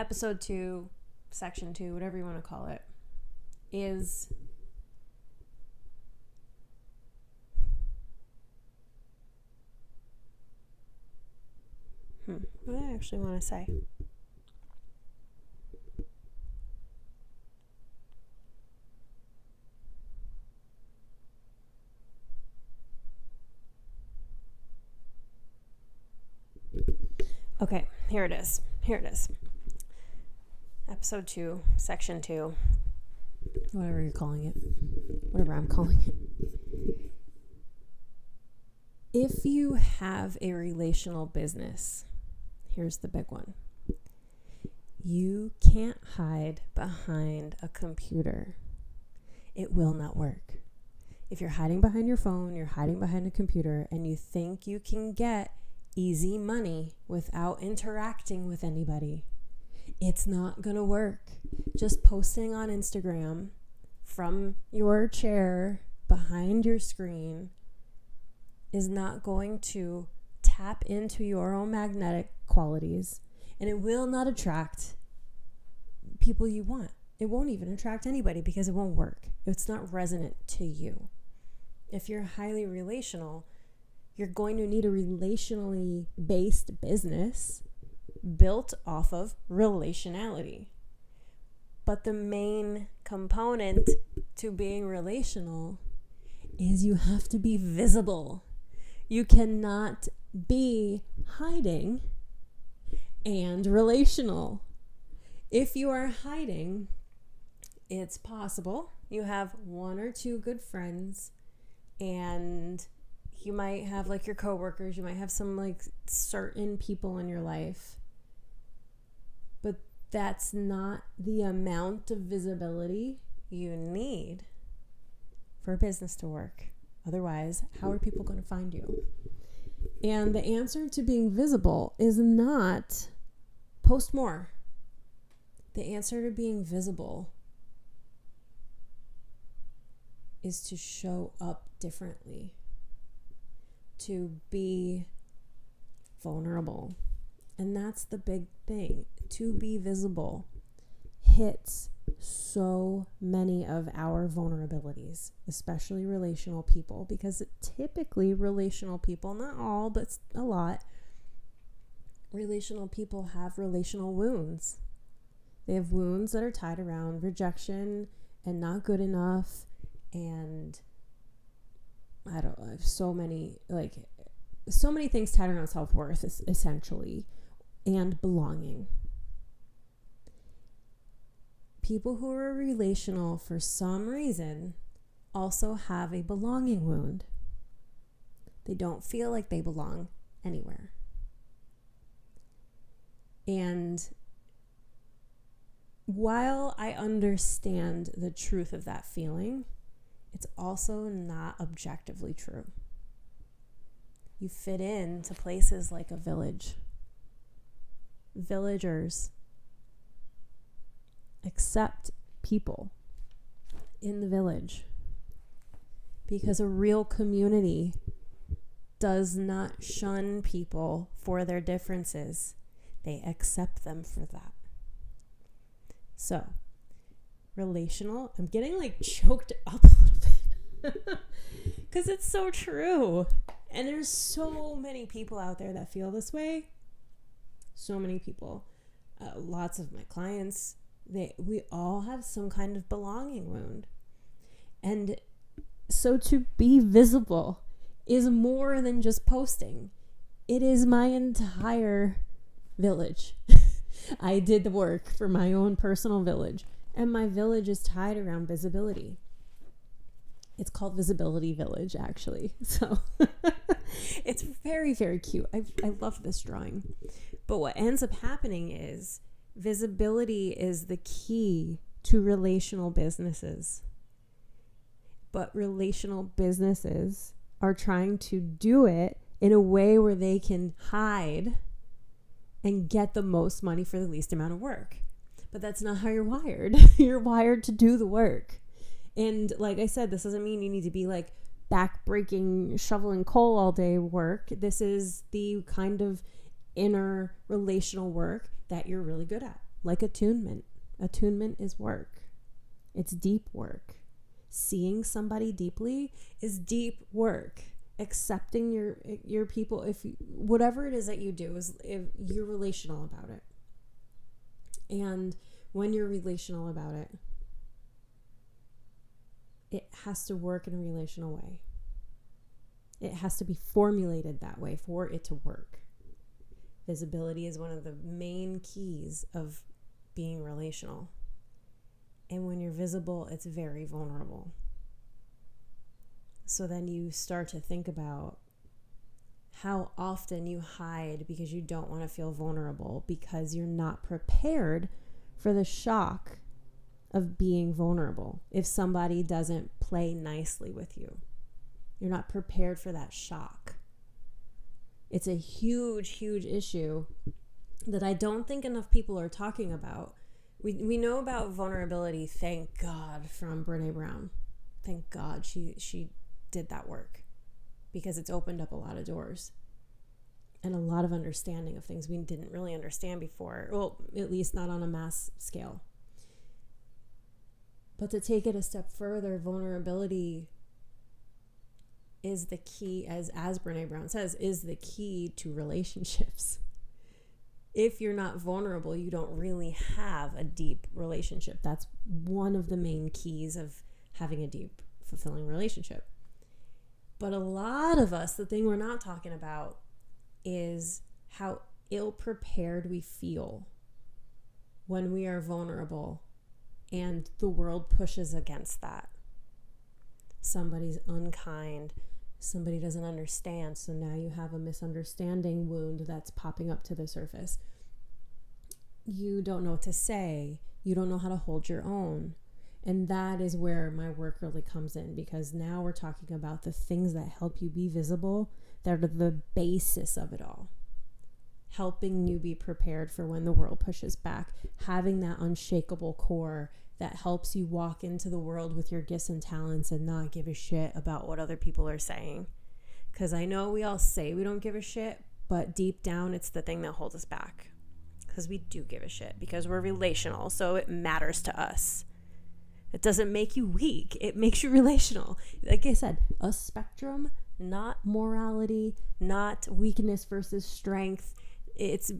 episode 2, section 2, whatever you want to call it, is what do I actually want to say? Okay, here it is. Episode 2, section 2, whatever you're calling it, whatever I'm calling it. If you have a relational business, here's the big one. You can't hide behind a computer. It will not work. If you're hiding behind your phone, you're hiding behind a computer, and you think you can get easy money without interacting with anybody, it's not gonna work. Just posting on Instagram from your chair behind your screen is not going to tap into your own magnetic qualities, and it will not attract people you want. It won't even attract anybody because it won't work. It's not resonant to you. If you're highly relational, you're going to need a relationally based business built off of relationality. But the main component to being relational is you have to be visible. You cannot be hiding and relational. If you are hiding, it's possible you have 1 or 2 good friends, and you might have like your coworkers, you might have some like certain people in your life, but that's not the amount of visibility you need for a business to work. Otherwise, how are people going to find you? And the answer to being visible is not post more. The answer to being visible is to show up differently, to be vulnerable. And that's the big thing. To be visible hits so many of our vulnerabilities, especially relational people, because typically relational people, not all, but a lot, relational people have relational wounds. They have wounds that are tied around rejection and not good enough, and I don't know, so many things tied around self-worth, essentially, and belonging. People who are relational for some reason also have a belonging wound. They don't feel like they belong anywhere. And while I understand the truth of that feeling, it's also not objectively true. You fit into places like a village. Villagers accept people in the village because a real community does not shun people for their differences. They accept them for that. So, relational, I'm getting like choked up a little bit because it's so true. And there's so many people out there that feel this way. So many people. Lots of my clients, we all have some kind of belonging wound. And so to be visible is more than just posting. It is my entire village. I did the work for my own personal village, and my village is tied around visibility. It's called Visibility Village, actually. So it's very, very cute. I love this drawing. But what ends up happening is visibility is the key to relational businesses. But relational businesses are trying to do it in a way where they can hide and get the most money for the least amount of work. But that's not how you're wired. You're wired to do the work. And like I said, this doesn't mean you need to be like back-breaking, shoveling coal all day work. This is the kind of inner relational work that you're really good at. like attunement. Attunement is work. It's deep work. Seeing somebody deeply is deep work. Accepting your people, whatever it is that you do, is if you're relational about it. And when you're relational about it, it has to work in a relational way. It has to be formulated that way for it to work. Visibility is one of the main keys of being relational. And when you're visible, it's very vulnerable. So then you start to think about how often you hide because you don't want to feel vulnerable, because you're not prepared for the shock of being vulnerable. If somebody doesn't play nicely with you, you're not prepared for that shock. It's a huge, huge issue that I don't think enough people are talking about. We know about vulnerability, thank God, from Brené Brown. Thank God she did that work, because it's opened up a lot of doors and a lot of understanding of things we didn't really understand before. Well, at least not on a mass scale. But to take it a step further, vulnerability is the key, as Brené Brown says, is the key to relationships. If you're not vulnerable, you don't really have a deep relationship. That's one of the main keys of having a deep, fulfilling relationship. But a lot of us, the thing we're not talking about is how ill-prepared we feel when we are vulnerable and the world pushes against that. Somebody's unkind. Somebody doesn't understand. So now you have a misunderstanding wound that's popping up to the surface. You don't know what to say. You don't know how to hold your own. And that is where my work really comes in, because now we're talking about the things that help you be visible, that are the basis of it all. Helping you be prepared for when the world pushes back. Having that unshakable core that helps you walk into the world with your gifts and talents and not give a shit about what other people are saying. Because I know we all say we don't give a shit, but deep down it's the thing that holds us back. Because we do give a shit, because we're relational, so it matters to us. It doesn't make you weak, it makes you relational. Like I said, a spectrum, not morality, not weakness versus strength. It's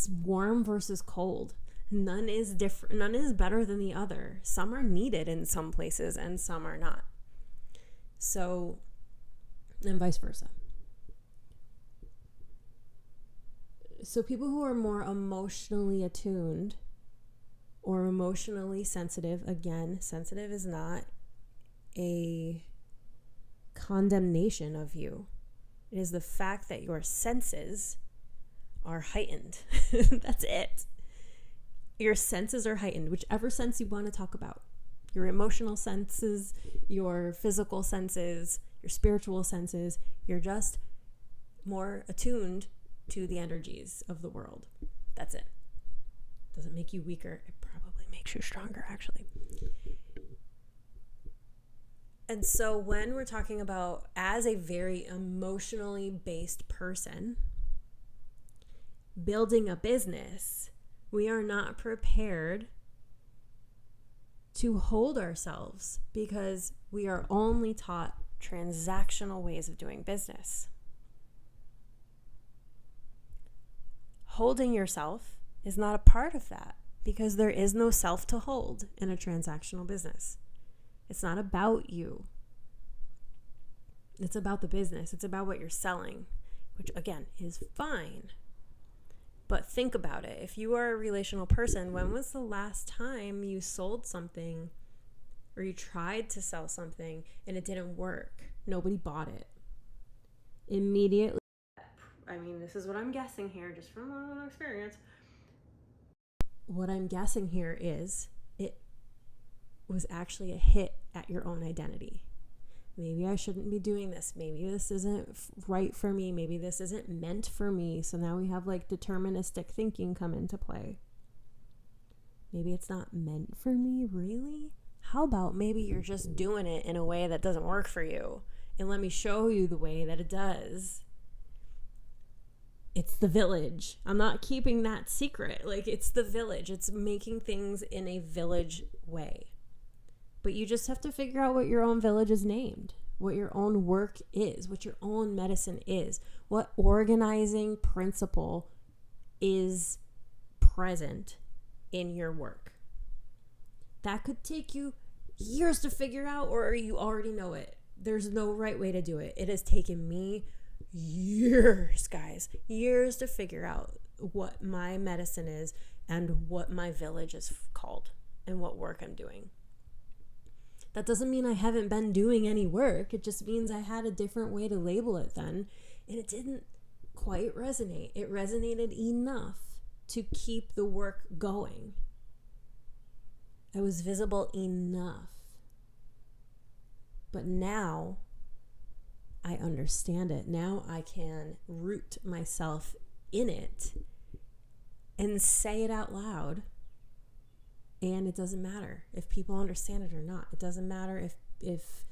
warm versus cold. None is different. None is better than the other. Some are needed in some places and some are not. So, and vice versa. So people who are more emotionally attuned or emotionally sensitive, again, sensitive is not a condemnation of you. It is the fact that your senses are heightened. That's it. Your senses are heightened, whichever sense you want to talk about. Your emotional senses, your physical senses, your spiritual senses. You're just more attuned to the energies of the world. That's it. Doesn't make you weaker. It probably makes you stronger, actually. And so when we're talking about, as a very emotionally based person, building a business, we are not prepared to hold ourselves because we are only taught transactional ways of doing business. Holding yourself is not a part of that, because there is no self to hold in a transactional business. It's not about you. It's about the business. It's about what you're selling, which again is fine. But think about it. If you are a relational person, when was the last time you sold something or you tried to sell something and it didn't work? Nobody bought it. Immediately, I mean, this is what I'm guessing here, just from my own experience. What I'm guessing here is it was actually a hit at your own identity. Maybe I shouldn't be doing this. Maybe this isn't right for me. Maybe this isn't meant for me. So now we have like deterministic thinking come into play. Maybe it's not meant for me, really? How about maybe you're just doing it in a way that doesn't work for you? And let me show you the way that it does. it's the village. I'm not keeping that secret. Like, it's the village. It's making things in a village way. But you just have to figure out what your own village is named, what your own work is, what your own medicine is, what organizing principle is present in your work. That could take you years to figure out, or you already know it. There's no right way to do it. It has taken me years, guys, years to figure out what my medicine is and what my village is called and what work I'm doing. That doesn't mean I haven't been doing any work. It just means I had a different way to label it then, and it didn't quite resonate. It resonated enough to keep the work going. I was visible enough. But now I understand it. Now I can root myself in it and say it out loud. And it doesn't matter if people understand it or not. It doesn't matter if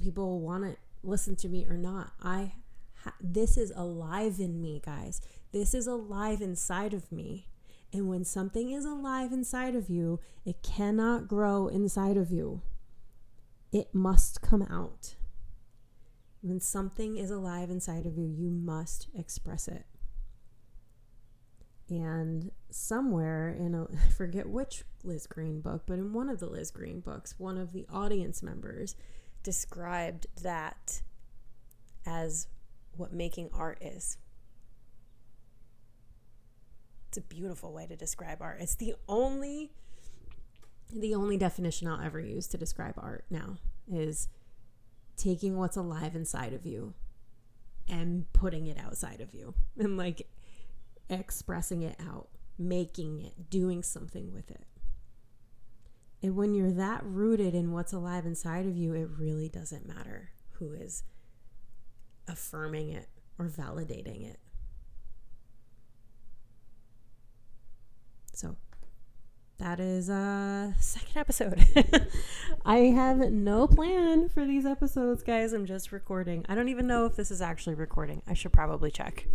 people want to listen to me or not. This is alive in me, guys. This is alive inside of me. And when something is alive inside of you, it cannot grow inside of you. It must come out. When something is alive inside of you, you must express it. And somewhere I forget which Liz Green book, but in one of the Liz Green books, one of the audience members described that as what making art is. It's a beautiful way to describe art. It's the only definition I'll ever use to describe art now is taking what's alive inside of you and putting it outside of you and like expressing it out, making it, doing something with it. And when you're that rooted in what's alive inside of you, it really doesn't matter who is affirming it or validating it. So that is a second episode. I have no plan for these episodes, guys. I'm just recording. I don't even know if this is actually recording. I should probably check.